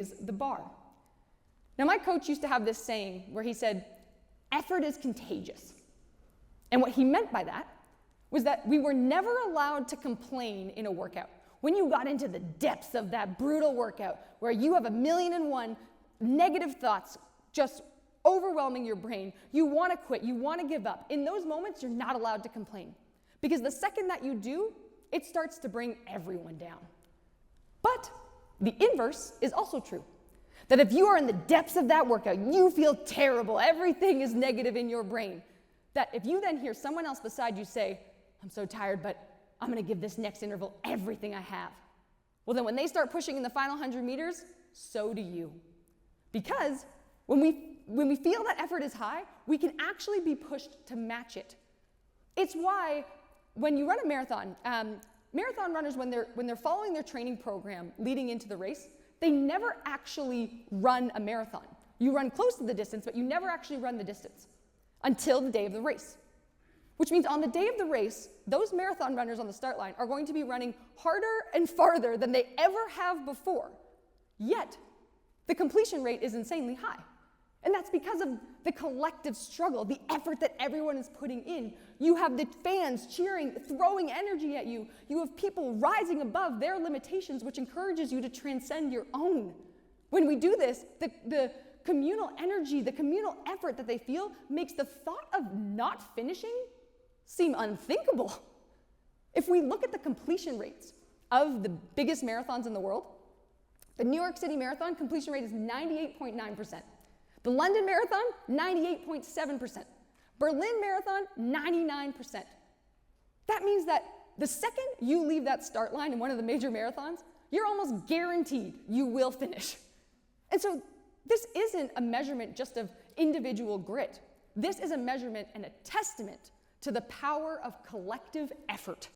is the bar. Now, my coach used to have this saying where he said, effort is contagious. And what he meant by that was that we were never allowed to complain in a workout. When you got into the depths of that brutal workout where you have 1,000,001 negative thoughts just overwhelming your brain, you want to quit, you want to give up. In those moments, you're not allowed to complain. Because the second that you do, it starts to bring everyone down. But the inverse is also true. That if you are in the depths of that workout, you feel terrible, everything is negative in your brain, that if you then hear someone else beside you say, I'm so tired, but I'm going to give this next interval everything I have. Well, then when they start pushing in the final 100 meters, so do you. Because when we feel that effort is high, we can actually be pushed to match it. It's why when you run a marathon, marathon runners, when they're following their training program leading into the race, they never actually run a marathon. You run close to the distance, but you never actually run the distance until the day of the race. Which means on the day of the race, those marathon runners on the start line are going to be running harder and farther than they ever have before. Yet, the completion rate is insanely high. And that's because of the collective struggle, the effort that everyone is putting in. You have the fans cheering, throwing energy at you. You have people rising above their limitations, which encourages you to transcend your own. When we do this, the communal energy, the communal effort that they feel makes the thought of not finishing seem unthinkable. If we look at the completion rates of the biggest marathons in the world, the New York City Marathon completion rate is 98.9%. The London Marathon, 98.7%. Berlin Marathon, 99%. That means that the second you leave that start line in one of the major marathons, you're almost guaranteed you will finish. And so this isn't a measurement just of individual grit. This is a measurement and a testament to the power of collective effort.